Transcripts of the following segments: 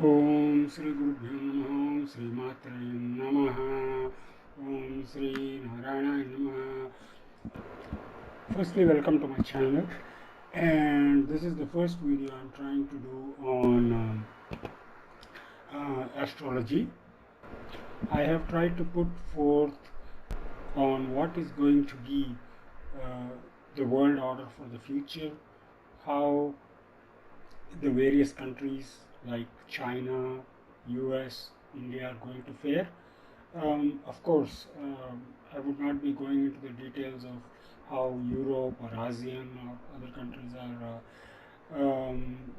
Om Sri Gurubhyo Namaha Sri Matre Namaha Om Sri Narayana Namaha. Firstly, welcome to my channel, and this is the first video I'm trying to do on astrology. I have tried to put forth on what is going to be the world order for the future, how the various countries like China, US, India are going to fare. Of course, I would not be going into the details of how Europe or ASEAN or other countries are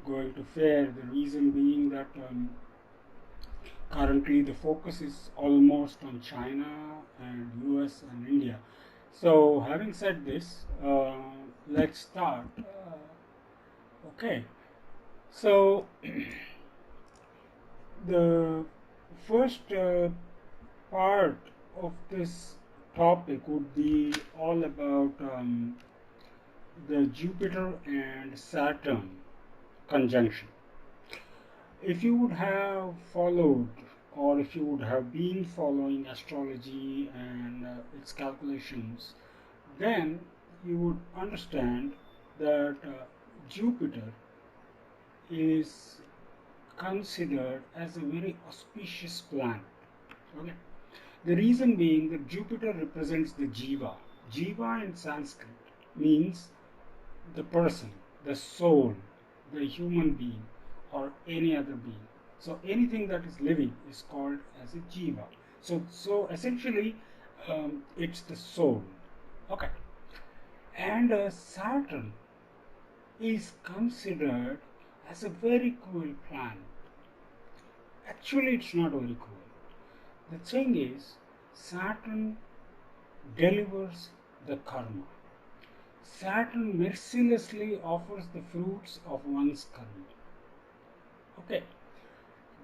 going to fare. The reason being that currently the focus is almost on China and US and India. So having said this, let's start. Okay, so the first part of this topic would be all about the Jupiter and Saturn conjunction. If you would have followed, or if you would have been following astrology and its calculations, then you would understand that Jupiter is considered as a very auspicious planet. Okay? The reason being that Jupiter represents the Jiva. Jiva in Sanskrit means the person, the soul, the human being, or any other being. So anything that is living is called as a Jiva. So essentially, it's the soul. Okay. And Saturn is considered as a very cool planet. Actually, it's not very cool. The thing is, Saturn delivers the karma. Saturn mercilessly offers the fruits of one's karma. Okay.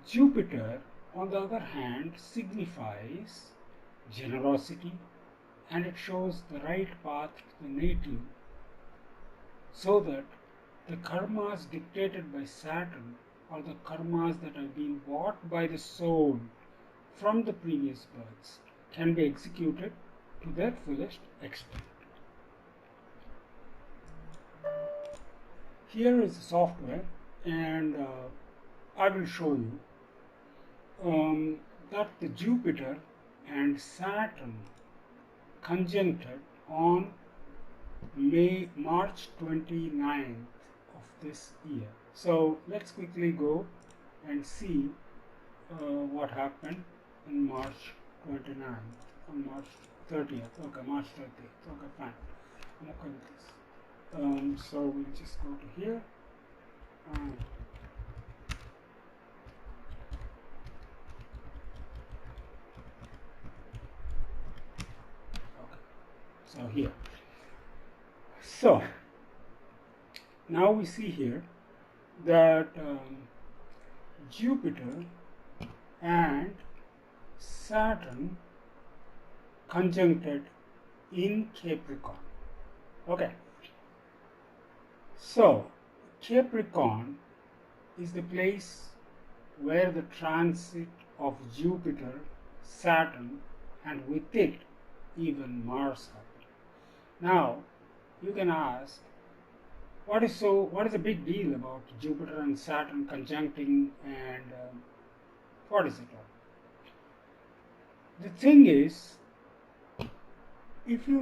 Jupiter, on the other hand, signifies generosity, and it shows the right path to the native, so that the karmas dictated by Saturn are the karmas that have been bought by the soul from the previous births can be executed to their fullest extent. Here is the software, and I will show you that the Jupiter and Saturn conjuncted on March 29th of this year. So let's quickly go and see what happened in March 29th, on March 30th. Okay, March 30th. Okay, fine. I'm okay with this. So we'll just go to here. Okay, so here. So now we see here that Jupiter and Saturn conjuncted in Capricorn. Okay. So Capricorn is the place where the transit of Jupiter, Saturn, and with it even Mars happened. Now you can ask, what is the big deal about Jupiter and Saturn conjuncting, and what is it all? The thing is, if you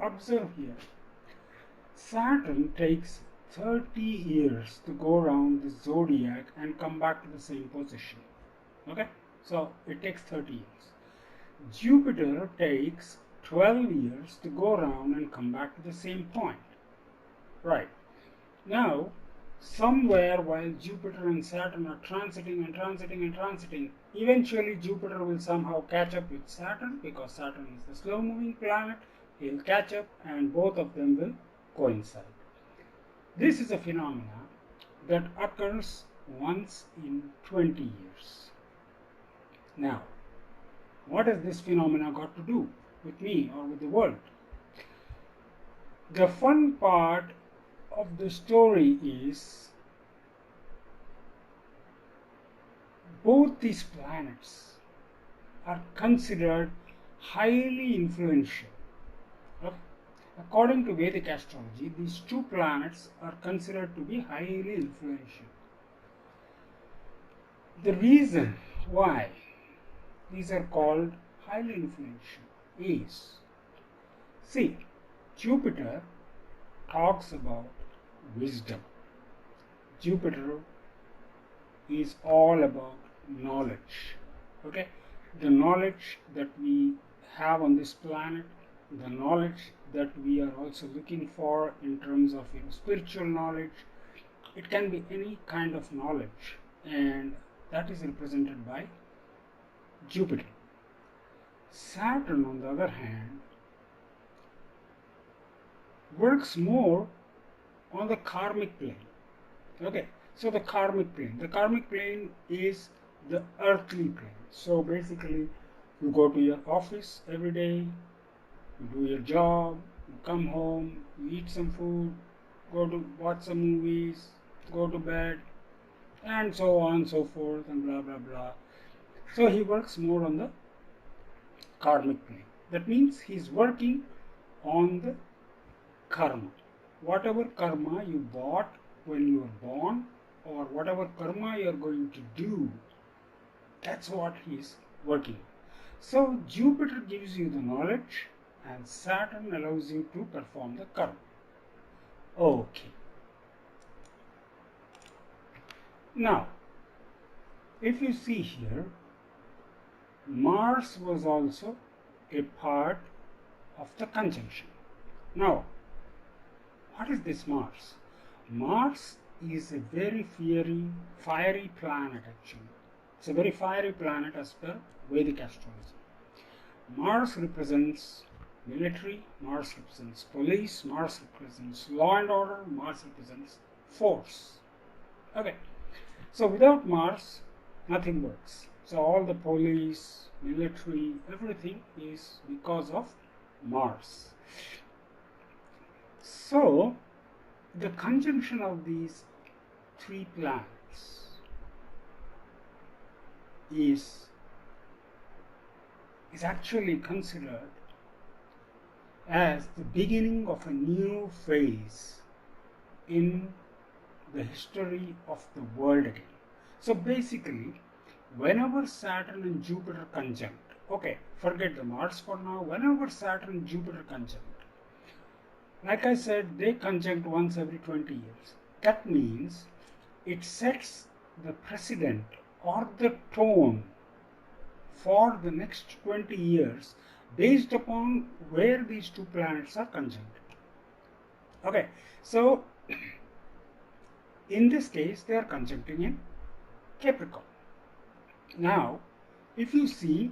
observe here, Saturn takes 30 years to go around the zodiac and come back to the same position. Okay? So it takes 30 years. Jupiter takes 12 years to go around and come back to the same point. Right. Now, somewhere while Jupiter and Saturn are transiting, eventually Jupiter will somehow catch up with Saturn, because Saturn is the slow moving planet. He'll catch up and both of them will coincide. This is a phenomenon that occurs once in 20 years. Now, what has this phenomena got to do with me or with the world? The fun part of the story is both these planets are considered highly influential. Okay? According to Vedic astrology, these two planets are considered to be highly influential. The reason why these are called highly influential is, see, Jupiter talks about wisdom. Jupiter is all about knowledge. Okay, the knowledge that we have on this planet, the knowledge that we are also looking for in terms of spiritual knowledge. It can be any kind of knowledge, and that is represented by Jupiter. Saturn, on the other hand, works more on the karmic plane. Okay, so the karmic plane is the earthly plane. So basically, you go to your office every day, you do your job, you come home, you eat some food, go to watch some movies, go to bed, and so on and so forth, and blah blah blah. So he works more on the karmic plane. That means he's working on the karma. Whatever karma you bought when you were born, or whatever karma you are going to do, that's what he's working. So Jupiter gives you the knowledge, and Saturn allows you to perform the karma. Okay. Now, if you see here, Mars was also a part of the conjunction. Now, what is this Mars? Mars is a very fiery planet actually. It's a very fiery planet as per Vedic astrology. Mars represents military, Mars represents police, Mars represents law and order, Mars represents force. Okay, so without Mars, nothing works. So all the police, military, everything is because of Mars. So the conjunction of these three planets is actually considered as the beginning of a new phase in the history of the world again. So basically, whenever Saturn and Jupiter conjunct, okay, forget the Mars for now, whenever Saturn and Jupiter conjunct, like I said, they conjunct once every 20 years. That means it sets the precedent or the tone for the next 20 years based upon where these two planets are conjunct. Okay, so in this case they are conjuncting in Capricorn. Now, if you see,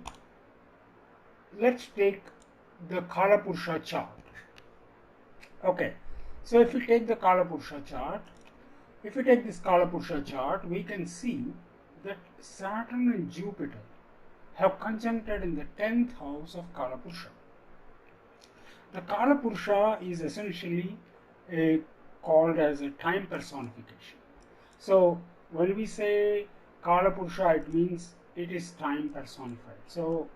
let's take the Kalapurusha chart. Okay, so if we take the Kalapurusha chart, if we take this Kalapurusha chart, we can see that Saturn and Jupiter have conjuncted in the 10th house of Kalapurusha. The Kalapurusha is essentially called as a time personification. So when we say Kalapurusha, it means it is time personified. So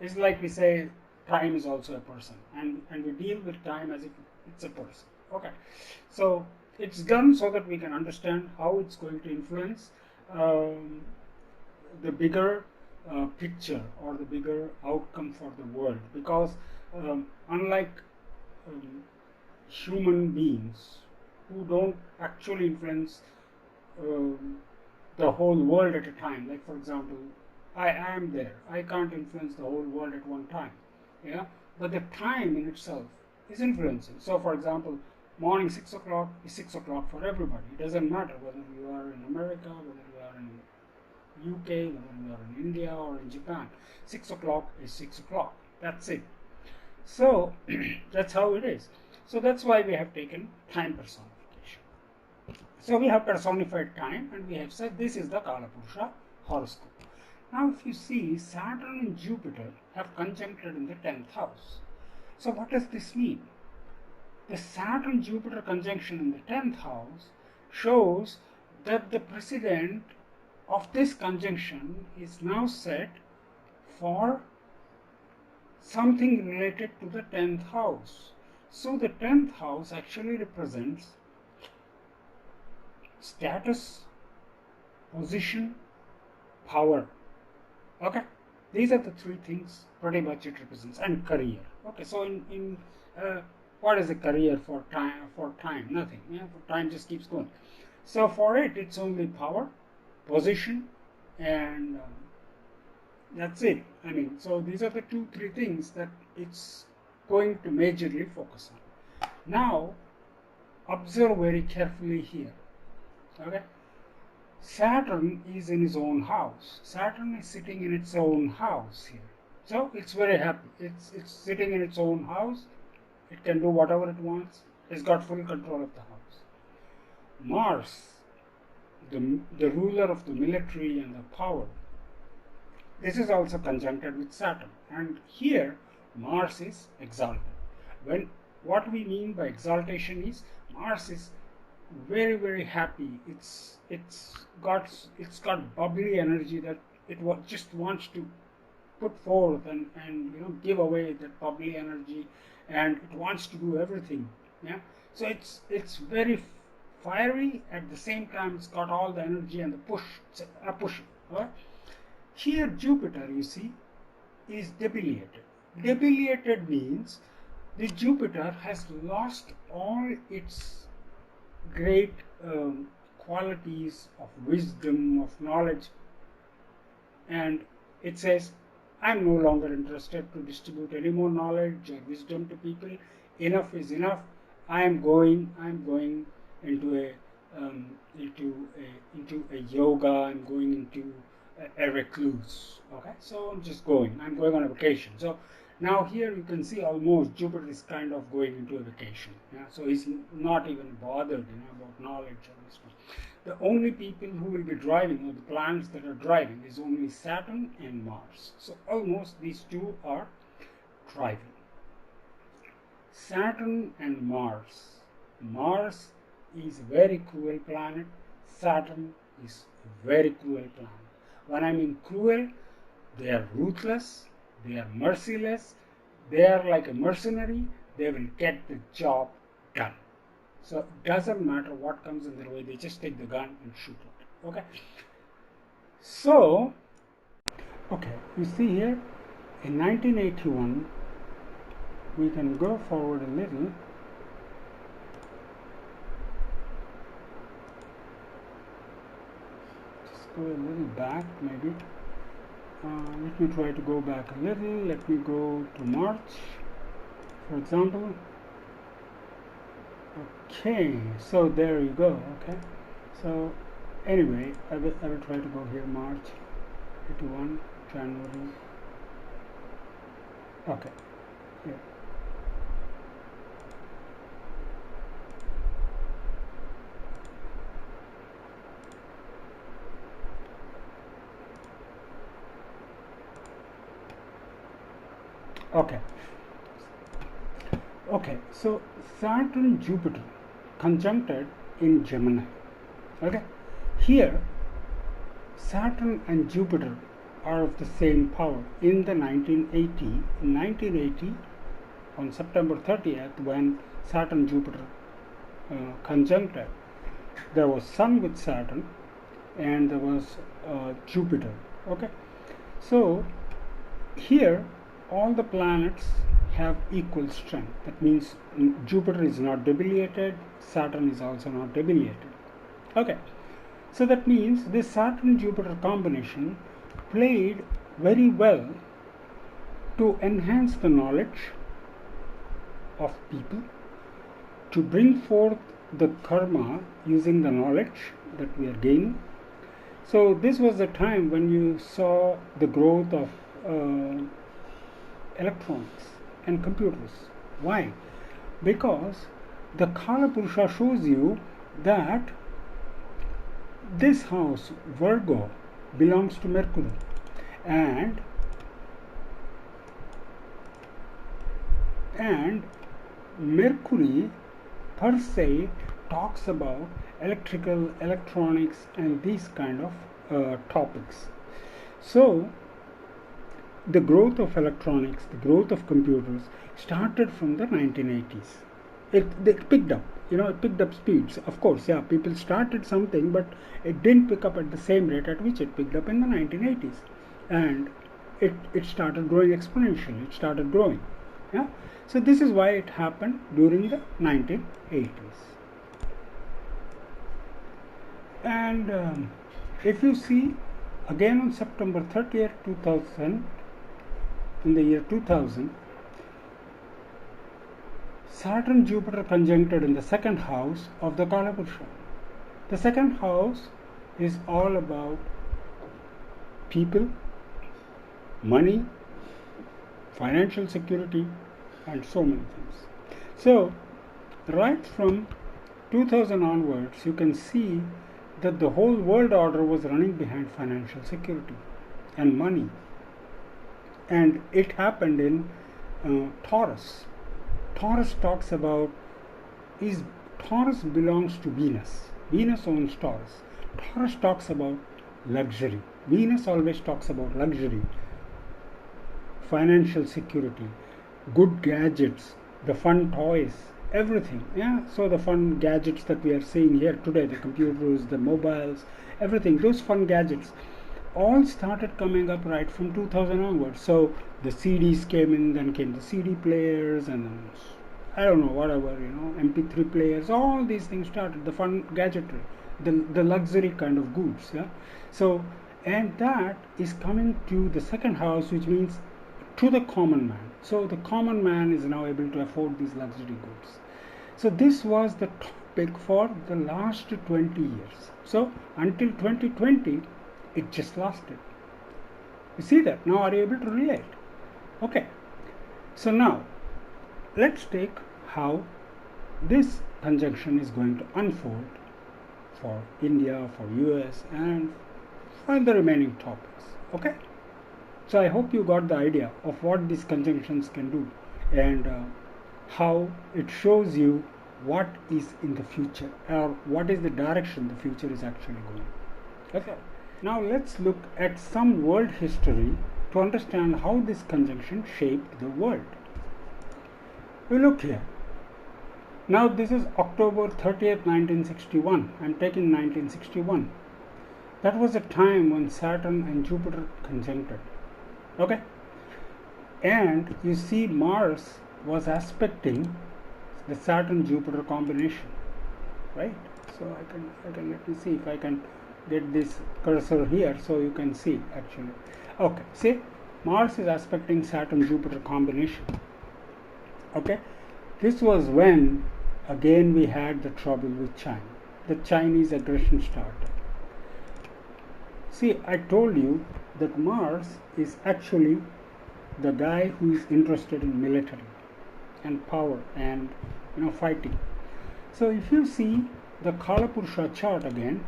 it's like we say time is also a person, and we deal with time as if it's a person. Okay, so it's done so that we can understand how it's going to influence the bigger picture or the bigger outcome for the world, because unlike human beings who don't actually influence the whole world at a time, like for example, I am there, I can't influence the whole world at one time, yeah, but the time in itself is influencing. So for example, morning 6 o'clock is 6 o'clock for everybody. It doesn't matter whether you are in America, whether you are in UK, whether you are in India or in Japan. 6 o'clock is 6 o'clock. That's it. So that's how it is. So that's why we have taken time personification. So we have personified time and we have said this is the Kalapurusha horoscope. Now if you see, Saturn and Jupiter have conjuncted in the 10th house. So what does this mean? The Saturn-Jupiter conjunction in the 10th house shows that the precedent of this conjunction is now set for something related to the 10th house. So the 10th house actually represents status, position, power. Okay, these are the three things pretty much it represents, and career. Okay, so in what is a career for time? For time, nothing. Yeah, for time just keeps going. So for it, it's only power, position, and that's it. I mean, so these are the 2-3 things that it's going to majorly focus on. Now, observe very carefully here. Okay, Saturn is in his own house. Saturn is sitting in its own house here. So it's very happy. It's sitting in its own house. It can do whatever it wants. It's got full control of the house. Mars, the ruler of the military and the power, this is also conjuncted with Saturn. And here Mars is exalted. What we mean by exaltation is Mars is very, very happy. It's got bubbly energy that it just wants to put forth and give away that bubbly energy, and it wants to do everything. Yeah, so it's very fiery. At the same time, it's got all the energy and the push. It's a push. Right? Here Jupiter, you see, is debilitated. Debilitated means the Jupiter has lost all its great qualities of wisdom, of knowledge, and it says, I'm no longer interested to distribute any more knowledge or wisdom to people. Enough is enough. I'm going into a yoga. I'm going into a recluse. Okay, so I'm just going. I'm going on a vacation. So now here you can see almost Jupiter is kind of going into a vacation. Yeah? So he's not even bothered about knowledge or wisdom. The only people who will be driving, or the planets that are driving, is only Saturn and Mars. So almost these two are driving. Saturn and Mars. Mars is a very cruel planet. Saturn is a very cruel planet. When I mean cruel, they are ruthless, they are merciless, they are like a mercenary, they will get the job done. So it doesn't matter what comes in their way, they just take the gun and shoot it. Okay? So, you see here, in 1981, we can go forward a little. Just go a little back, maybe. Let me try to go back a little. Let me go to March, for example. Okay, so there you go. Okay, so anyway, I will try to go here. March 81, January. Okay, here. Okay, so Saturn Jupiter conjuncted in Gemini. Okay, here Saturn and Jupiter are of the same power. In 1980, on September 30th, when Saturn Jupiter conjuncted, there was Sun with Saturn and there was Jupiter. Okay, so here all the planets have equal strength. That means Jupiter is not debilitated, Saturn is also not debilitated. Okay, so that means this Saturn-Jupiter combination played very well to enhance the knowledge of people, to bring forth the karma using the knowledge that we are gaining. So this was the time when you saw the growth of electronics and computers. Why? Because the Kala Purusha shows you that this house, Virgo, belongs to Mercury, and Mercury per se talks about electrical, electronics and these kind of topics. So the growth of electronics, the growth of computers started from the 1980s. It picked up, it picked up speeds. Of course, yeah, people started something, but it didn't pick up at the same rate at which it picked up in the 1980s. And it started growing exponentially. It started growing. Yeah. So this is why it happened during the 1980s. And if you see, again on September 30th, 2000, in the year 2000, Saturn-Jupiter conjuncted in the second house of the Kalapurusha. The second house is all about people, money, financial security, and so many things. So, right from 2000 onwards, you can see that the whole world order was running behind financial security and money. And it happened in Taurus. Taurus talks about, Taurus belongs to Venus. Venus owns Taurus. Taurus talks about luxury. Venus always talks about luxury, financial security, good gadgets, the fun toys, everything. Yeah. So the fun gadgets that we are seeing here today, the computers, the mobiles, everything, those fun gadgets all started coming up right from 2000 onwards. So the CDs came in, then came the CD players, and then, I don't know, whatever, MP3 players, all these things started, the fun gadgetry, the luxury kind of goods. Yeah. So, and that is coming to the second house, which means to the common man. So the common man is now able to afford these luxury goods. So this was the topic for the last 20 years. So until 2020, it just lasted. You see that? Now are you able to relate? Okay. So now, let's take how this conjunction is going to unfold for India, for US, and for the remaining topics. Okay? So I hope you got the idea of what these conjunctions can do, and how it shows you what is in the future, or what is the direction the future is actually going. Okay. Now let's look at some world history to understand how this conjunction shaped the world. We look here. Now this is October 30th, 1961. I'm taking 1961. That was a time when Saturn and Jupiter conjuncted. Okay. And you see Mars was aspecting the Saturn-Jupiter combination. Right? So I can let me see if I can get this cursor here so you can see actually. Okay, see, Mars is aspecting Saturn-Jupiter combination. Okay, this was when again we had the trouble with China. The Chinese aggression started. See, I told you that Mars is actually the guy who is interested in military and power and fighting. So if you see the Kalapurusha chart again,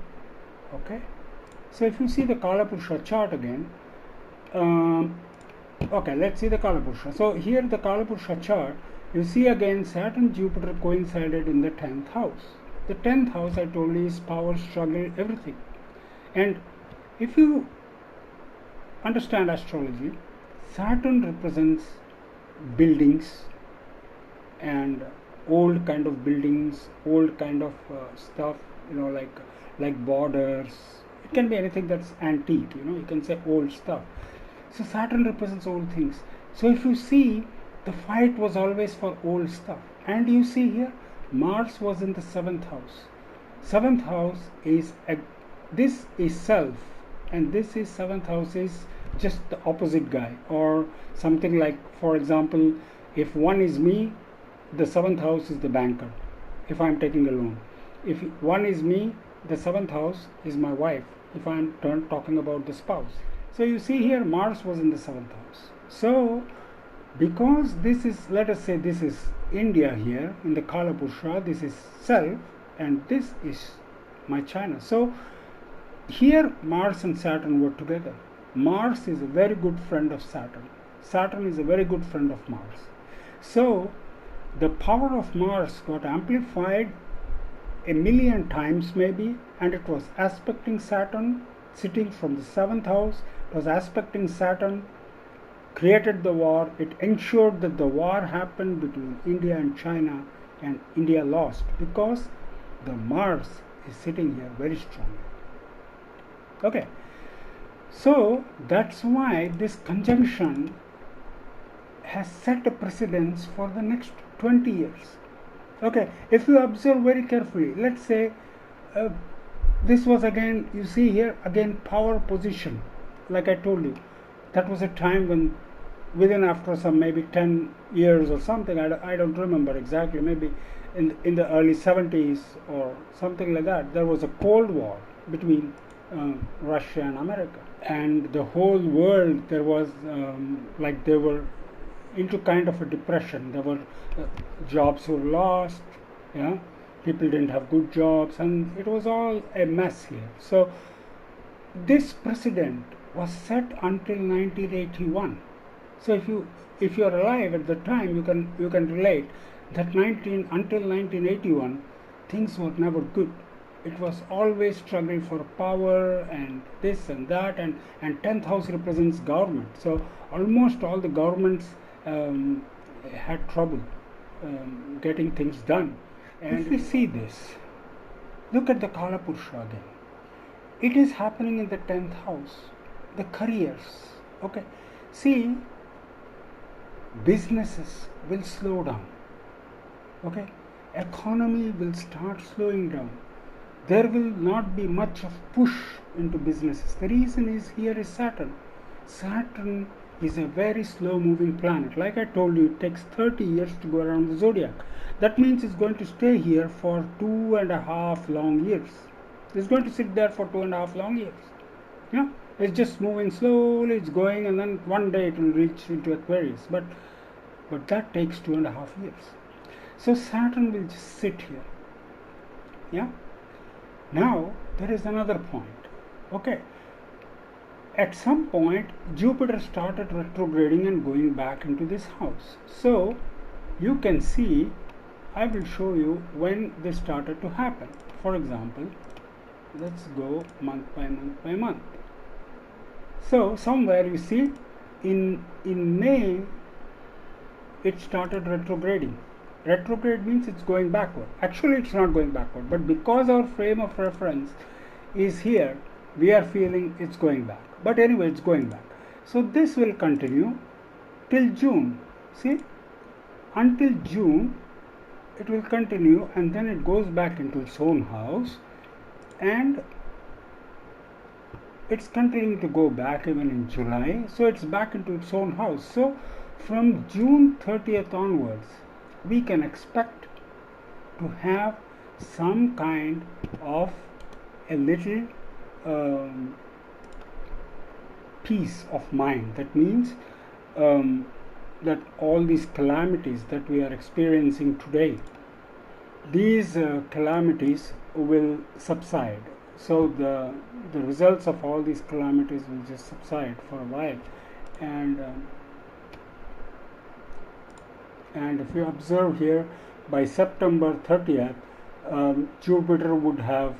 okay, so if you see the Kalapurusha chart again, okay, let's see the Kalapurusha. So here the Kalapurusha chart, you see again Saturn Jupiter coincided in the 10th house. The 10th house, I told you, is power, struggle, everything. And if you understand astrology, Saturn represents buildings and old kind of buildings, old kind of stuff, like borders. It can be anything that's antique, you can say old stuff. So Saturn represents old things. So if you see, the fight was always for old stuff. And you see here, Mars was in the 7th house. 7th house is, this is self, and this is 7th house is just the opposite guy, or something like, for example, if one is me, the 7th house is the banker, if I'm taking a loan. If one is me, the 7th house is my wife, if I'm talking about the spouse. So you see here, Mars was in the 7th house. So because this is, let us say this is India here in the Kalapurusha, this is self, and this is my China. So here Mars and Saturn were together. Mars is a very good friend of Saturn. Saturn is a very good friend of Mars. So the power of Mars got amplified 1,000,000 times maybe, and it was aspecting Saturn. sitting from the 7th house. It was aspecting Saturn, created the war. It ensured that the war happened between India and China, and India lost because the Mars is sitting here very strongly. Okay, so that's why this conjunction has set a precedence for the next 20 years. Okay, if you observe very carefully, let's say this was again, you see here again, power position. Like I told you, that was a time when within after some maybe 10 years or something, I don't remember exactly, maybe in the early 70s or something like that, there was a Cold War between Russia and America, and the whole world, there was like they were into kind of a depression. There were jobs were lost, yeah, people didn't have good jobs, and it was all a mess here. So this precedent was set until 1981. So if you are alive at the time, you can relate that until 1981 things were never good. It was always struggle for power and this and that, and 10th house represents government. So almost all the governments had trouble getting things done. And if we see this, look at the Kala Purusha again. It is happening in the 10th house, the careers. Okay, see, businesses will slow down. Okay, economy will start slowing down. There will not be much of push into businesses. The reason is here is Saturn. Saturn is a very slow moving planet. Like I told you, it takes 30 years to go around the zodiac. That means it's going to stay here for 2.5 long years. It's going to sit there for 2.5 long years. You know, it's just moving slowly, it's going, and then one day it will reach into Aquarius. But that takes 2.5 years. So Saturn will just sit here. Yeah. Now there is another point. Okay. At some point, Jupiter started retrograding and going back into this house. So you can see, I will show you when this started to happen. For example, let's go month by month by month. So somewhere you see in May it started retrograding. Retrograde means it's going backward. Actually it's not going backward, but because our frame of reference is here, we are feeling it's going back. But anyway, it's going back. So this will continue till June. See, until June it will continue, and then it goes back into its own house, and it's continuing to go back even in July. So it's back into its own house. So from June 30th onwards, we can expect to have some kind of a little peace of mind. That means that all these calamities that we are experiencing today, these calamities will subside. So the results of all these calamities will just subside for a while, and if you observe here, by September 30th, Jupiter would have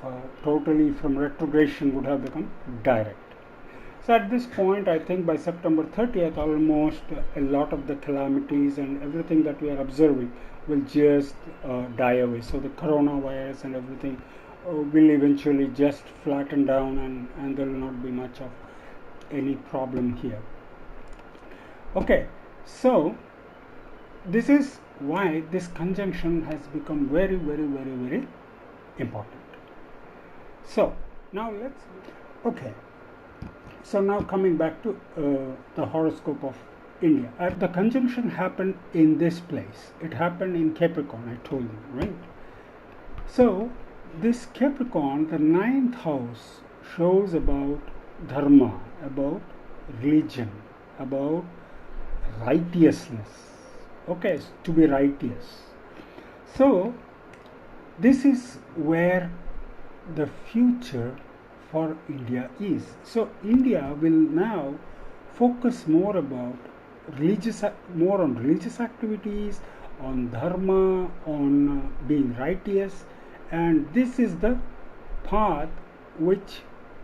totally from retrogression would have become direct. So at this point, I think by September 30th, almost a lot of the calamities and everything that we are observing will just die away. So the coronavirus and everything will eventually just flatten down, and there will not be much of any problem here. Okay, so this is why this conjunction has become very, very, very, very important. So now okay. So now coming back to the horoscope of India. The conjunction happened in this place. It happened in Capricorn, I told you, right? So this Capricorn, the 9th house, shows about dharma, about religion, about righteousness. Okay, to be righteous. So this is where the future for India is. So India will now focus more about more on religious activities, on dharma, on being righteous, and this is the path which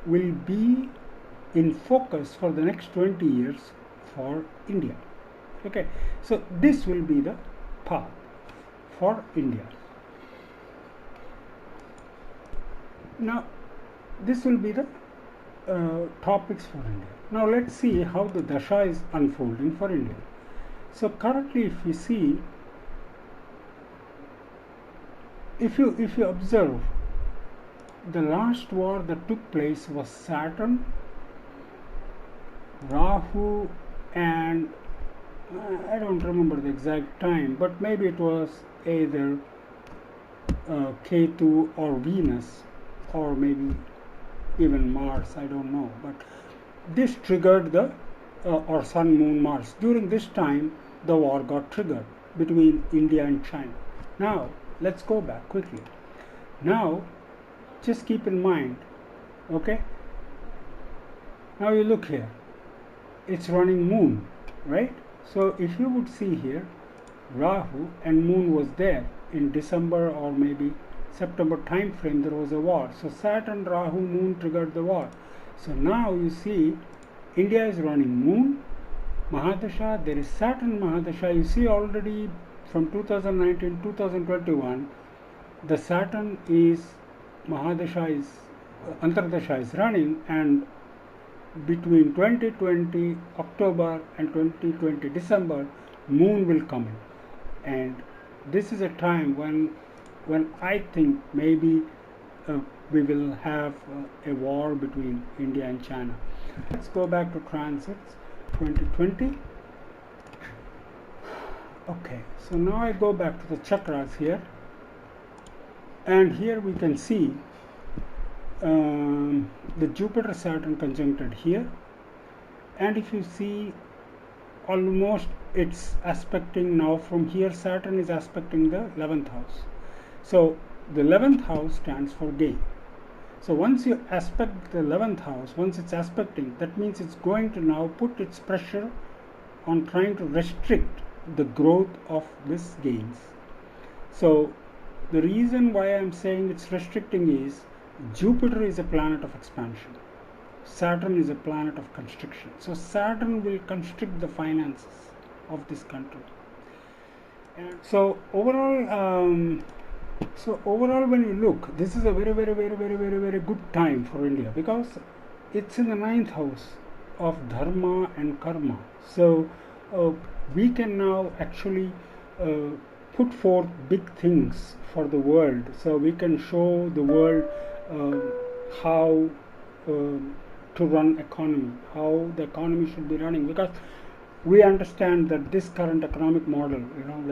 will be in focus for the next 20 years for India. Okay, so this will be the path for India. Now, this will be the topics for India. Now, let's see how the dasha is unfolding for India. So, currently, if we see, if you observe, the last war that took place was Saturn, Rahu, and I don't remember the exact time, but maybe it was either Ketu or Venus, or maybe even Mars, I don't know. But this triggered the or Sun, Moon, Mars. During this time, the war got triggered between India and China. Now, let's go back quickly. Now, just keep in mind, okay? Now you look here, it's running Moon, right? So if you would see here, Rahu and Moon was there in December or maybe September time frame, there was a war. So Saturn, Rahu, Moon triggered the war. So now you see India is running Moon, Mahadasha, there is Saturn Mahadasha. You see already from 2019, 2021, the Saturn is Mahadasha is Antardasha is running, and between 2020 October and 2020 December, Moon will come in, and this is a time when I think maybe we will have a war between India and China. Let's go back to transits 2020. Okay, so now I go back to the chakras here, and here we can see the Jupiter Saturn conjuncted here, and if you see, almost it's aspecting now from here. Saturn is aspecting the 11th house. So the 11th house stands for gain. So once you aspect the 11th house, once it's aspecting, that means it's going to now put its pressure on trying to restrict the growth of this gains. So the reason why I'm saying it's restricting is Jupiter is a planet of expansion, Saturn is a planet of constriction. So Saturn will constrict the finances of this country. And so overall, when you look, this is a very good time for India, because it's in the 9th house of dharma and karma. So we can now actually put forth big things for the world. So we can show the world how to run economy, how the economy should be running, because we understand that this current economic model,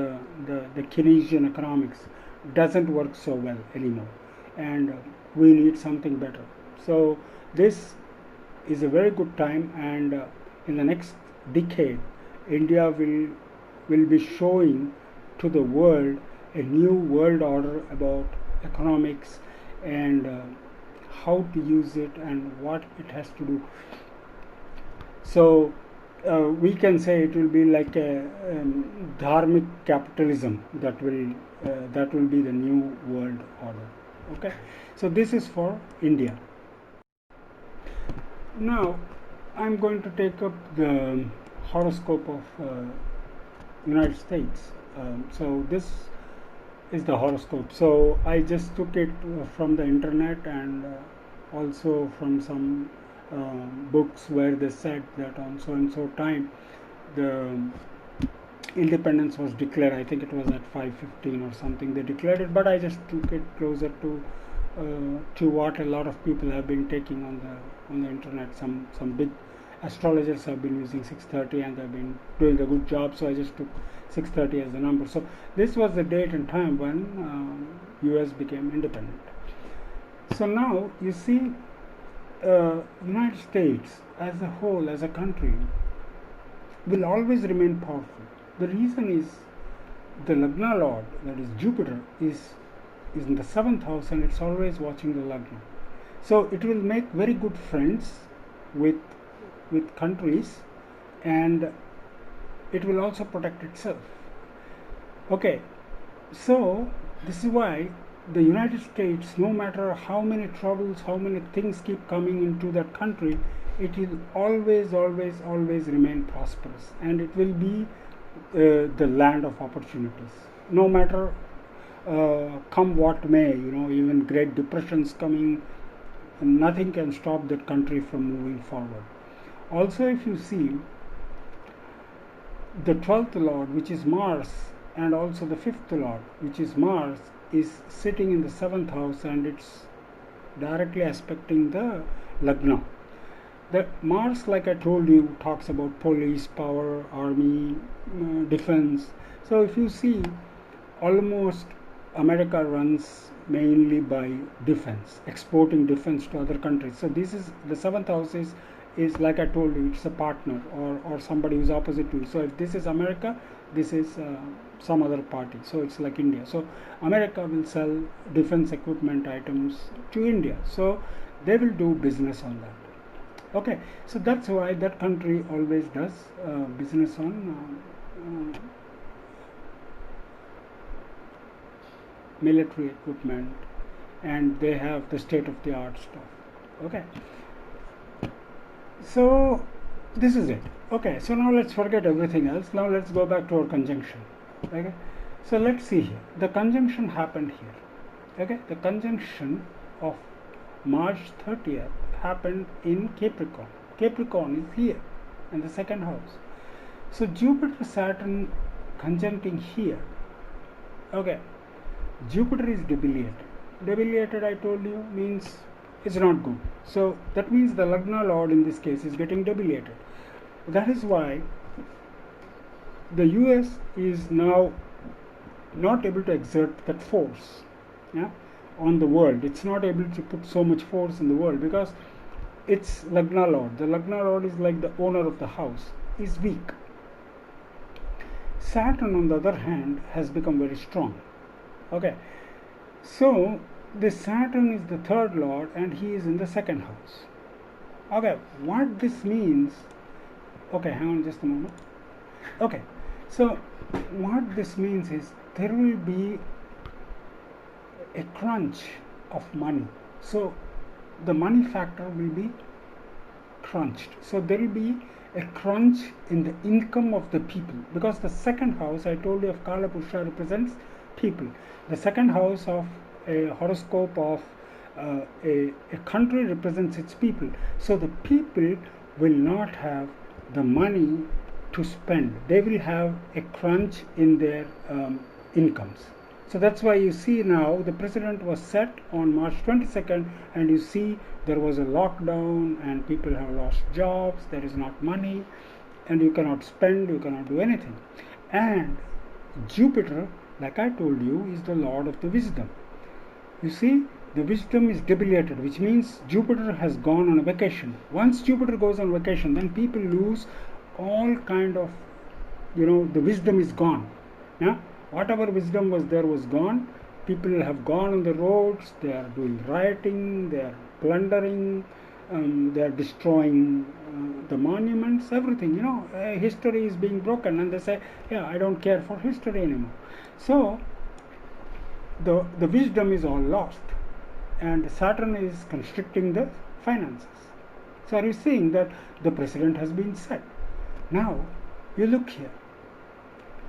the Keynesian economics, doesn't work so well anymore, and we need something better. So this is a very good time, and in the next decade, India will be showing to the world a new world order about economics and how to use it and what it has to do. So we can say it will be like a dharmic capitalism that will be the new world order. Okay, so this is for India. Now I'm going to take up the horoscope of United States. So this is the horoscope. So I just took it from the internet and also from some books where they said that on so and so time the independence was declared. I think it was at 5:15 or something they declared it, but I just took it closer to what a lot of people have been taking on the internet. Some big astrologers have been using 6:30 and they've been doing a good job, so I just took 6:30 as the number. So this was the date and time when US became independent. So now you see United States as a whole, as a country, will always remain powerful. The reason is the Lagna Lord, that is Jupiter, is in the 7th house, and it's always watching the Lagna. So it will make very good friends with countries, and it will also protect itself. Okay, so this is why the United States, no matter how many troubles, how many things keep coming into that country, it will always, always, always remain prosperous, and it will be the land of opportunities. No matter come what may, even Great Depressions coming, nothing can stop that country from moving forward. Also, if you see the 12th Lord, which is Mars, and also the 5th Lord, which is Mars, is sitting in the 7th house, and it's directly aspecting the Lagna. The Mars, like I told you, talks about police, power, army, defense. So if you see, almost America runs mainly by defense, exporting defense to other countries. So this is the 7th house is like I told you, it's a partner or somebody who's opposite to you. So if this is America, this is some other party. So it's like India. So America will sell defense equipment items to India. So they will do business on that. Okay, so that's why that country always does business on military equipment, and they have the state-of-the-art stuff. Okay, so this is it. Okay, so now let's forget everything else. Now let's go back to our conjunction. Okay, so let's see here. The conjunction happened here. Okay, the conjunction of March 30th happened in Capricorn. Capricorn is here in the 2nd house. So Jupiter Saturn conjuncting here. Okay, Jupiter is debilitated. Debilitated, I told you, means it's not good. So that means the Lagna Lord in this case is getting debilitated. That is why the US is now not able to exert that force, yeah, on the world. It's not able to put so much force in the world because it's Lagna Lord. The Lagna Lord is like the owner of the house, is weak. Saturn, on the other hand, has become very strong. Okay, so this Saturn is the 3rd Lord and he is in the 2nd house. Okay, what this means, okay, hang on just a moment. Okay, so what this means is there will be a crunch of money. So the money factor will be crunched. So there will be a crunch in the income of the people, because the 2nd house, I told you, of Kala Purusha represents people. The 2nd house of a horoscope of a country represents its people. So the people will not have the money to spend. They will have a crunch in their incomes. So that's why you see now the president was set on March 22nd, and you see there was a lockdown and people have lost jobs, there is not money, and you cannot spend, you cannot do anything. And Jupiter, like I told you, is the lord of the wisdom. You see, the wisdom is debilitated, which means Jupiter has gone on a vacation. Once Jupiter goes on vacation, then people lose all kind of, the wisdom is gone. Yeah? Whatever wisdom was there was gone. People have gone on the roads, they are doing rioting, they are plundering, they are destroying the monuments, everything. History is being broken, and they say, yeah, I don't care for history anymore. So the wisdom is all lost, and Saturn is constricting the finances. So are you seeing that the president has been set? Now you look here,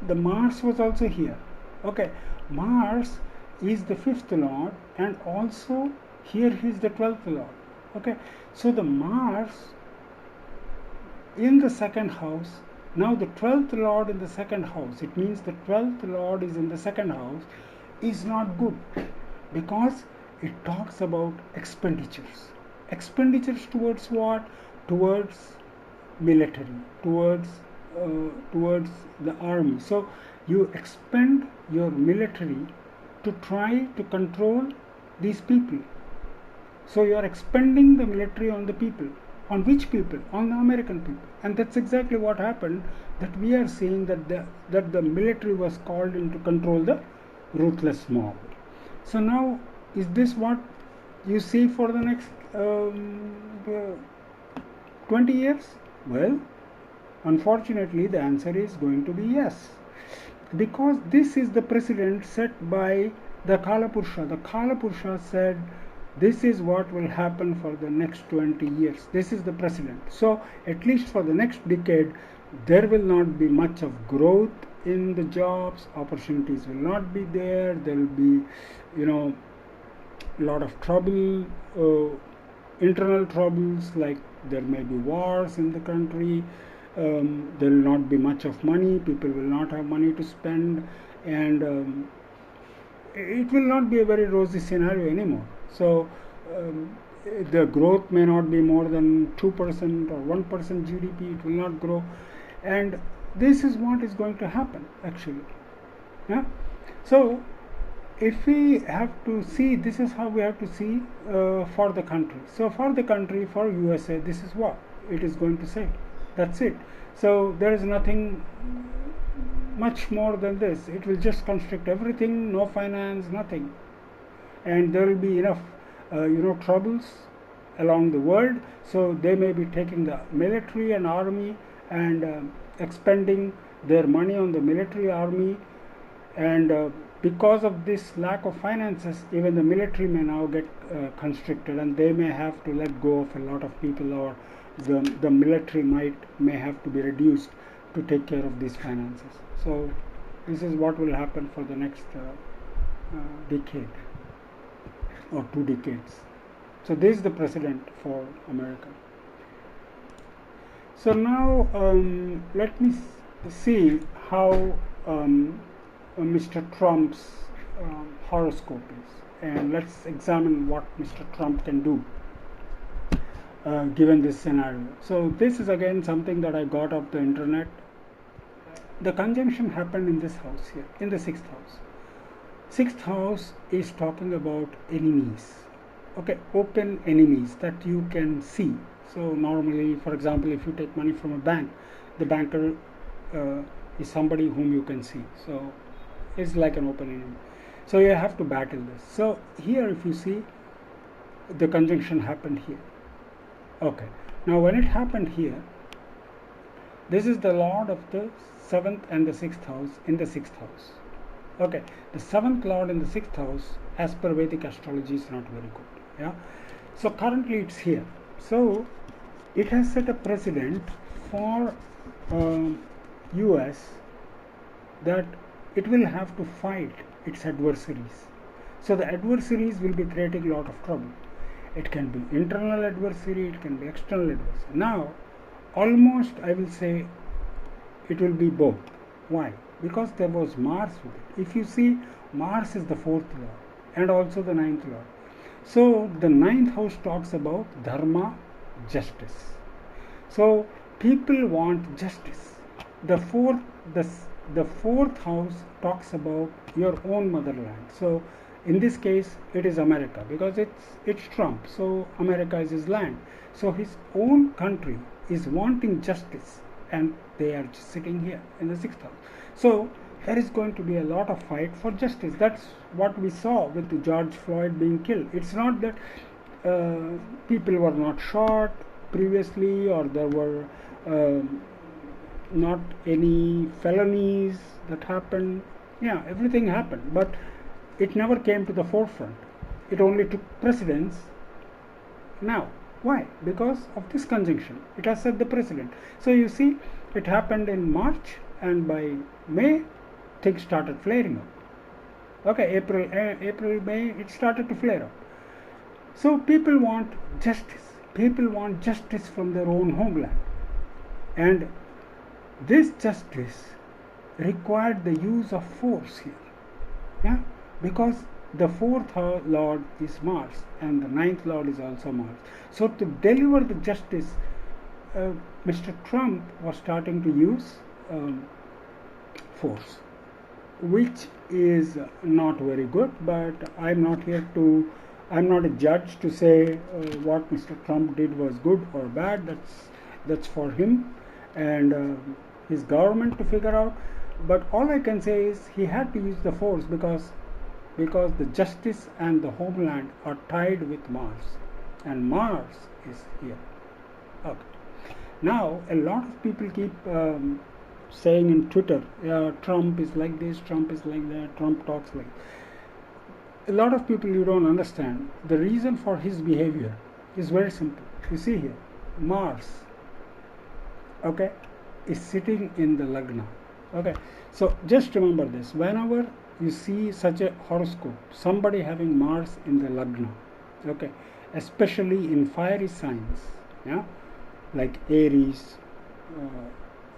the Mars was also here. Okay, Mars is the 5th Lord, and also here he is the 12th Lord. Okay, so the Mars in the 2nd house, now the 12th Lord in the 2nd house, it means the 12th Lord is in the 2nd house, is not good, because it talks about expenditures. Expenditures towards what? Towards military, towards the army. So you expend your military to try to control these people. So you are expending the military on the people. On which people? On the American people. And that's exactly what happened, that we are seeing that the military was called in to control the ruthless mob. So now, is this what you see for the next 20 years? Well, unfortunately, the answer is going to be yes, because this is the precedent set by The Kalapurusha said this is what will happen for the next 20 years. This is the precedent. So at least for the next decade, there will not be much of growth in the jobs. Opportunities will not be there. There will be, a lot of trouble, internal troubles, like there may be wars in the country. There will not be much of money. People will not have money to spend, and it will not be a very rosy scenario anymore. So the growth may not be more than 2% or 1% GDP. It will not grow, and this is what is going to happen actually. Yeah. So if we have to see, this is how we have to see for the country. So for the country, for USA, this is what it is going to say. That's it. So there is nothing much more than this. It will just constrict everything, no finance, nothing, and there will be enough troubles along the world. So they may be taking the military and army and expending their money on the military army, and because of this lack of finances, even the military may now get constricted, and they may have to let go of a lot of people, or the military may have to be reduced to take care of these finances. So this is what will happen for the next decade or 2 decades. So this is the precedent for America. So now let me see how Mr. Trump's horoscope is, and let's examine what Mr. Trump can do given this scenario. So this is again something that I got off the internet. The conjunction happened in this house here, in the 6th house. 6th house is talking about enemies, okay, open enemies that you can see. So normally, for example, if you take money from a bank, the banker is somebody whom you can see. So it's like an open enemy. So you have to battle this. So here, if you see, the conjunction happened here. Okay. Now when it happened here, this is the Lord of the 7th and the 6th house in the 6th house. Okay. The 7th Lord in the 6th house, as per Vedic astrology, is not very good. Yeah. So currently it's here. So it has set a precedent for US that it will have to fight its adversaries. So the adversaries will be creating a lot of trouble. It can be internal adversary, it can be external adversary. Now, almost I will say it will be both. Why? Because there was Mars with it. If you see, Mars is the 4th lord and also the 9th lord. So the 9th house talks about dharma, justice. So people want justice. The fourth house talks about your own motherland. So in this case, it is America, because it's Trump. So America is his land. So his own country is wanting justice, and they are just sitting here in the 6th house. So there is going to be a lot of fight for justice. That's what we saw with the George Floyd being killed. It's not that people were not shot previously, or there were not any felonies that happened. Yeah, everything happened, but it never came to the forefront. It only took precedence now. Why? Because of this conjunction. It has set the precedent. So you see, it happened in March, and by May, things started flaring up. Okay, April, May, it started to flare up. So people want justice. People want justice from their own homeland. And this justice required the use of force here. Yeah? Because the 4th lord is Mars, and the 9th lord is also Mars. So to deliver the justice, Mr. Trump was starting to use force, which is not very good. But I'm not a judge to say what Mr. Trump did was good or bad. That's for him and his government to figure out. But all I can say is he had to use the force because the justice and the homeland are tied with Mars, and Mars is here. Okay. Now a lot of people keep saying in Twitter, Trump is like this, Trump is like that, Trump talks like. a lot of people you don't understand. The reason for his behavior is very simple. You see here, Mars, okay, is sitting in the Lagna. Okay, so just remember this. Whenever you see such a horoscope, somebody having Mars in the Lagna, okay, especially in fiery signs, yeah, like Aries,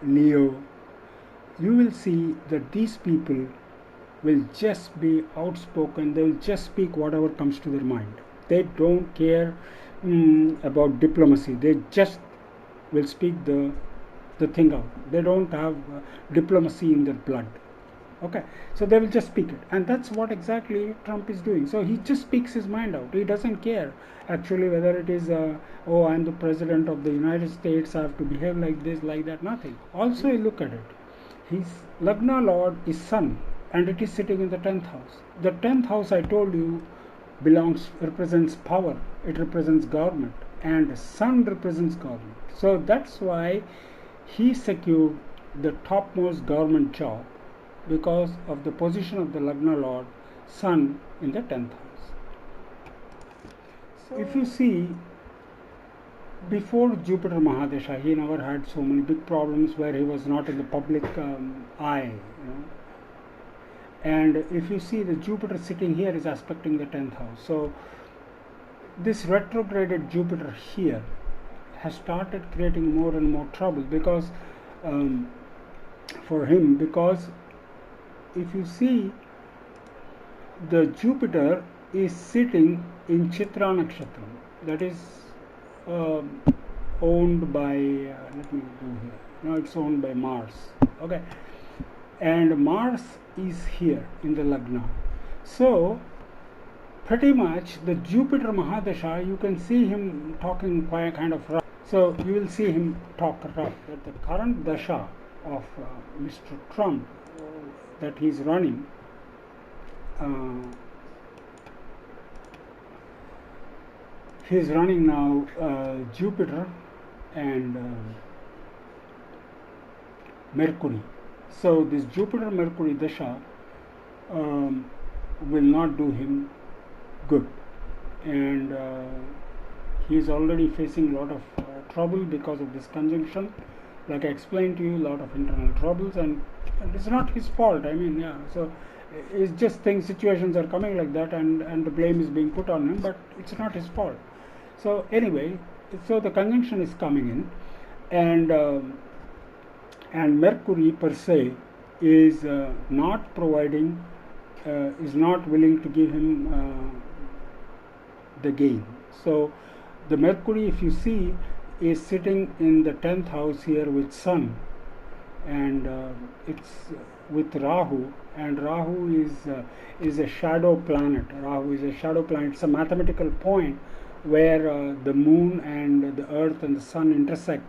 Leo, you will see that these people will just be outspoken. They will just speak whatever comes to their mind. They don't care about diplomacy. They just will speak the thing out. They don't have diplomacy in their blood. Okay, so they will just speak it, and that's what exactly Trump is doing. So he just speaks his mind out. He doesn't care actually whether it is oh, I'm the president of the United States, I have to behave like this, like that. Nothing. Also, you look at it, his Lagna Lord is Sun, and it is sitting in the 10th house. The 10th house, I told you, represents power, it represents government, and Sun represents government. So that's why he secured the topmost government job, because of the position of the Lagna Lord Sun in the 10th house. So if you see, before Jupiter Mahadesha, he never had so many big problems where he was not in the public eye. And if you see, the Jupiter sitting here is aspecting the 10th house. So this retrograded Jupiter here has started creating more and more trouble, because for him, because if you see, the Jupiter is sitting in Chitra Nakshatra, that is owned by let me do here. No, it's owned by Mars. Okay, and Mars is here in the Lagna. So pretty much the Jupiter Mahadasha, you can see him talking quite kind of rough. So you will see him talk rough. That the current dasha of Mr. Trump that he's running, he's running now Jupiter and Mercury. So this Jupiter Mercury dasha will not do him good, and he is already facing a lot of trouble because of this conjunction. Like I explained to you, a lot of internal troubles, and it's not his fault. I mean, yeah, so it's just things, situations are coming like that, and the blame is being put on him, but it's not his fault. So anyway, so the conjunction is coming in, and Mercury per se is not providing, is not willing to give him the gain. So the Mercury, if you see, is sitting in the 10th house here with Sun, and it's with Rahu, and Rahu is a shadow planet. Rahu is a shadow planet. It's a mathematical point where the moon and the earth and the sun intersect,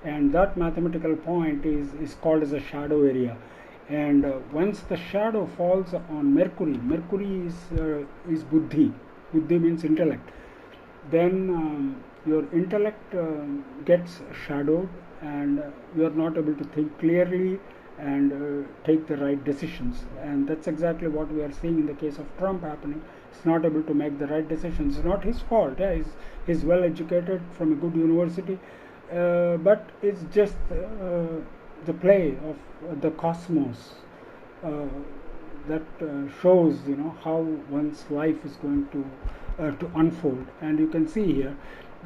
and that mathematical point is called as a shadow area. And once the shadow falls on Mercury, Mercury is buddhi. Buddhi means intellect. Then your intellect gets shadowed, and you are not able to think clearly and take the right decisions. And that's exactly what we are seeing in the case of Trump happening. He's not able to make the right decisions. It's not his fault. Yeah, he's well educated from a good university, but it's just the play of the cosmos that shows, how one's life is going to unfold. And you can see here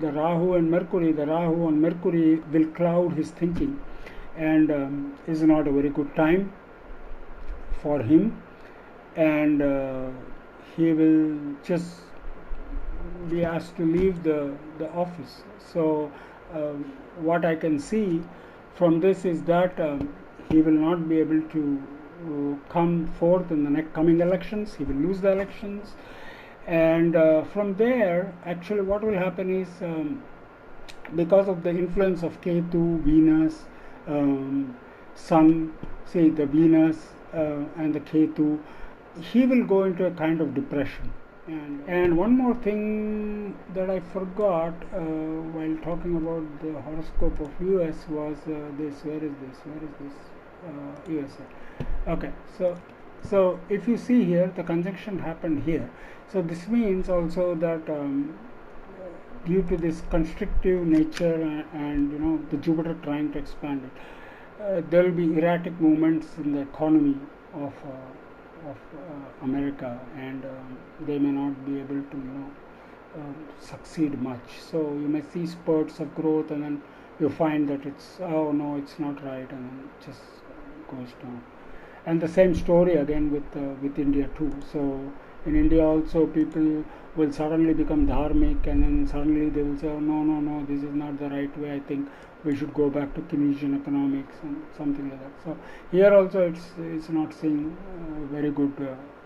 the Rahu and Mercury. The Rahu and Mercury will cloud his thinking, and is not a very good time for him, and he will just be asked to leave the office. So what I can see from this is that he will not be able to come forth in the next coming elections. He will lose the elections, and from there, actually what will happen is, because of the influence of Ketu, Venus, Sun, say the Venus and the Ketu, he will go into a kind of depression. And one more thing that I forgot while talking about the horoscope of US was this. Where is this? USA. Okay, So if you see here, the conjunction happened here. So this means also that due to this constrictive nature and the Jupiter trying to expand it, there will be erratic movements in the economy of America, and they may not be able to succeed much. So you may see spurts of growth, and then you find that it's, oh no, it's not right, and then it just goes down. And the same story again with India too. So in India also, people will suddenly become dharmic, and then suddenly they will say, oh, no, this is not the right way. I think we should go back to Keynesian economics and something like that. So here also, it's not seeing very good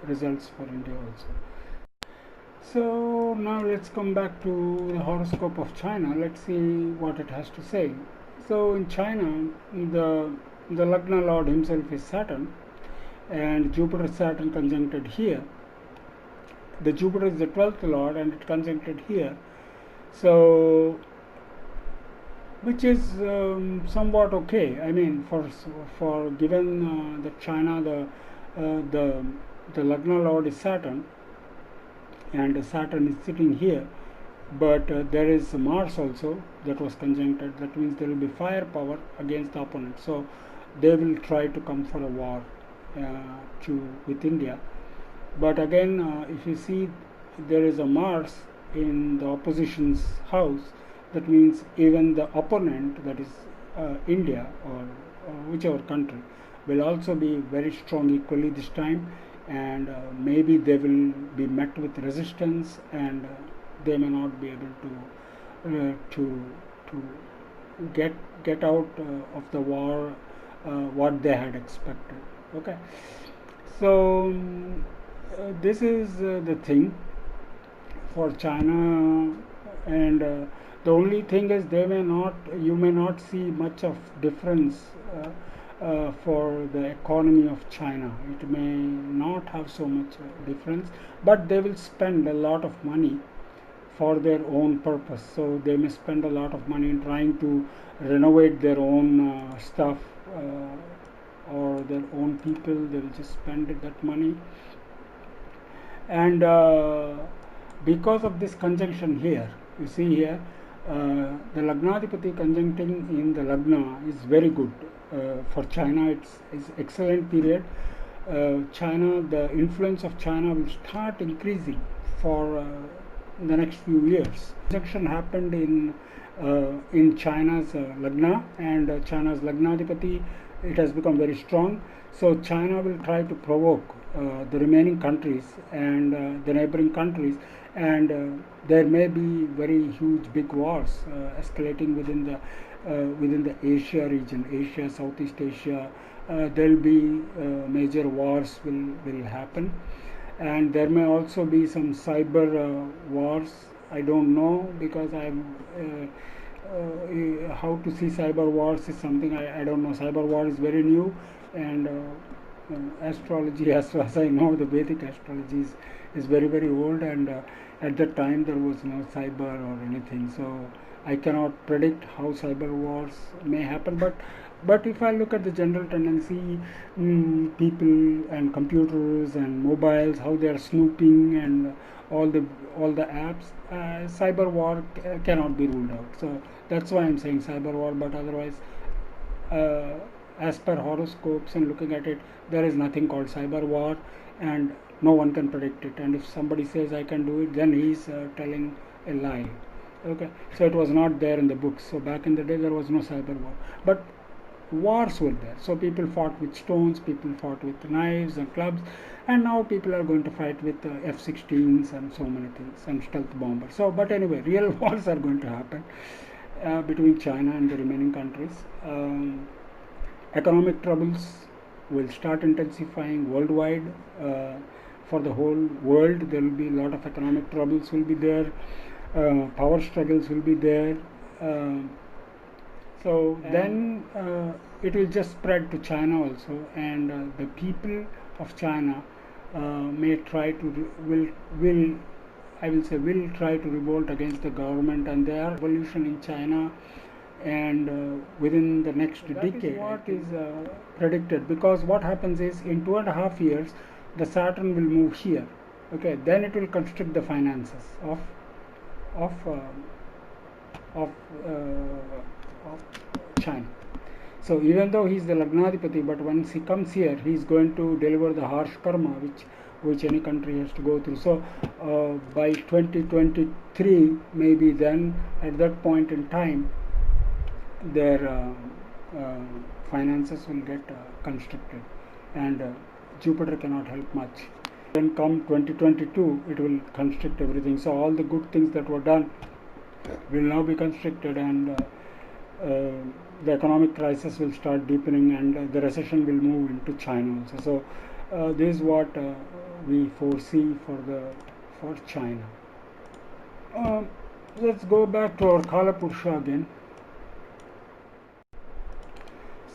results for India also. So now let's come back to the horoscope of China. Let's see what it has to say. So in China, the Lagna Lord himself is Saturn, and Jupiter Saturn conjuncted here. The Jupiter is the 12th Lord, and it conjuncted here. So which is somewhat okay. I mean, for given that China, the Lagna Lord is Saturn, and Saturn is sitting here, but there is Mars also that was conjuncted. That means there will be firepower against the opponent. So they will try to come for a war with India. But again, if you see, there is a Mars in the opposition's house. That means even the opponent, that is India or whichever country, will also be very strong equally this time, and maybe they will be met with resistance, and they may not be able to get out of the war what they had expected. Okay, so this is the thing for China, and the only thing is you may not see much of difference for the economy of China. It may not have so much difference, but they will spend a lot of money for their own purpose. So they may spend a lot of money in trying to renovate their own stuff or their own people. They will just spend that money, and because of this conjunction here, you see here, the Lagnadipati conjuncting in the Lagna is very good for China. It's excellent period. China, the influence of China will start increasing for the next few years. Conjunction happened in China's Lagna, and China's Lagnadipati, it has become very strong. So China will try to provoke the remaining countries and the neighboring countries, and there may be very huge big wars escalating within the Asia region, Asia, Southeast Asia. There will be major wars will happen, and there may also be some cyber wars. I don't know, because how to see cyber wars is something I don't know. Cyber war is very new, and astrology, as far as I know, the Vedic astrology is very old, and at that time there was no cyber or anything. So I cannot predict how cyber wars may happen, but if I look at the general tendency, people and computers and mobiles, how they are snooping, and all the apps, cyber war cannot be ruled out. So that's why I'm saying cyber war. But otherwise, as per horoscopes and looking at it, there is nothing called cyber war, and no one can predict it. And if somebody says I can do it, then he's telling a lie. Okay, so it was not there in the books. So back in the day, there was no cyber war, but wars were there. So people fought with stones, people fought with knives and clubs, and now people are going to fight with F-16s and so many things, and stealth bombers. So, but anyway, real wars are going to happen between China and the remaining countries. Economic troubles will start intensifying worldwide. For the whole world, there will be a lot of economic troubles will be there. Power struggles will be there. So then it will just spread to China also, and the people of China may try to will try to revolt against the government, and their revolution in China and within the next decade. Is what is predicted, because what happens is in 2.5 years the Saturn will move here. Okay, then it will constrict the finances of of, of China. So even though he is the Lagnadipati, but once he comes here, he is going to deliver the harsh karma which any country has to go through. So by 2023, maybe then at that point in time, their finances will get constricted, and Jupiter cannot help much. Then come 2022, it will constrict everything. So all the good things that were done will now be constricted, and the economic crisis will start deepening, and the recession will move into China also. So this is what we foresee for China. Let's go back to our Kala Purusha again.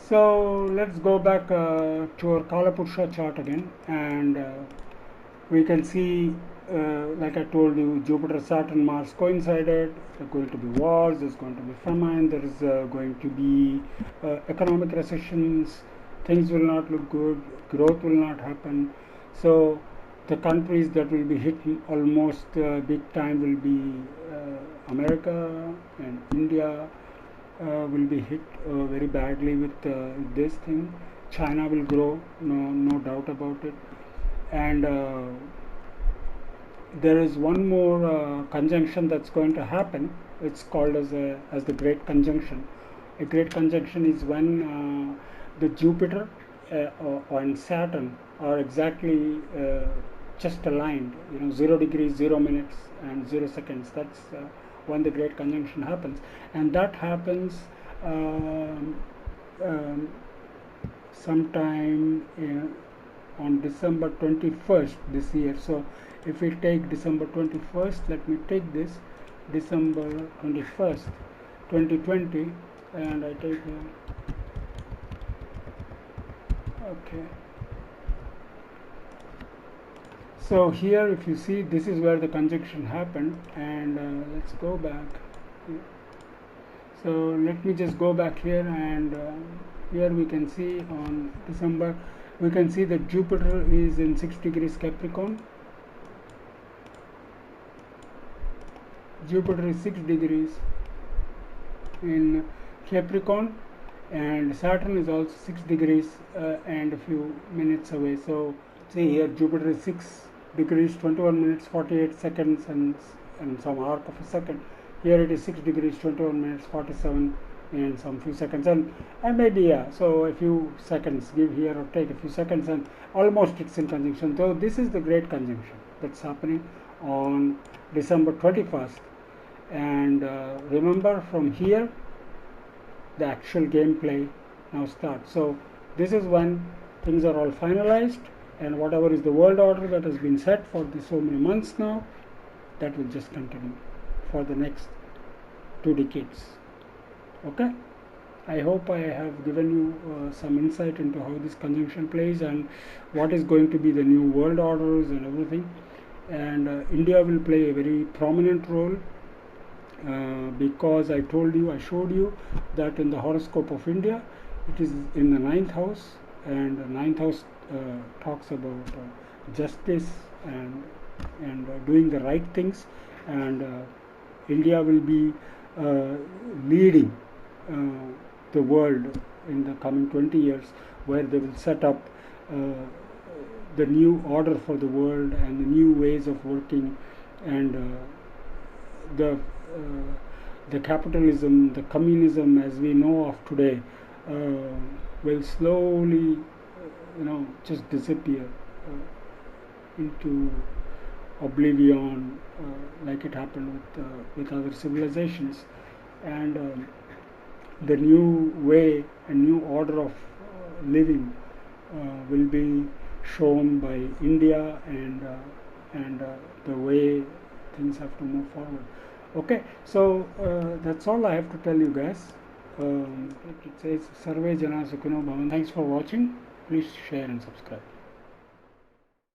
So let's go back to our Kala Purusha chart again, and we can see, like I told you, Jupiter, Saturn, Mars coincided. There are going to be wars, there's going to be famine, there is going to be economic recessions, things will not look good, growth will not happen. So the countries that will be hit almost big time will be America and India. Will be hit very badly with this thing. China will grow, no doubt about it. And there is one more conjunction that's going to happen. It's called as the Great Conjunction. A Great Conjunction is when the Jupiter and Saturn are exactly just aligned. 0 degrees, 0 minutes, and 0 seconds. That's when the Great Conjunction happens, and that happens sometime on December 21st this year. So if we take December 21st, let me take this December 21st 2020, and I take okay. So here, if you see, this is where the conjunction happened, and let's go back. So let me just go back here, and here we can see on December, we can see that Jupiter is in 6 degrees Capricorn. Jupiter is 6 degrees in Capricorn, and Saturn is also 6 degrees and a few minutes away. So see here, Jupiter is 6 degrees 21 minutes 48 seconds and some arc of a second. Here it is 6 degrees 21 minutes 47 and some few seconds, and maybe so a few seconds, give here or take a few seconds, and almost it's in conjunction. So this is the Great Conjunction that's happening on December 21st, and remember, from here the actual gameplay now starts. So this is when things are all finalized, and whatever is the world order that has been set for so many months now, that will just continue for the next 2 decades. Okay, I hope I have given you some insight into how this conjunction plays and what is going to be the new world orders and everything. And India will play a very prominent role, because I showed you that in the horoscope of India, it is in the 9th house, and the 9th house talks about justice and doing the right things, and India will be leading the world in the coming 20 years, where they will set up the new order for the world and the new ways of working, and the capitalism, the communism as we know of today will slowly just disappear into oblivion, like it happened with other civilizations, and the new way and new order of living will be shown by India, and the way things have to move forward. Okay, so that's all I have to tell you guys. It says Sarve Jana Sukhino Bhavan. Thanks for watching. Please share and subscribe.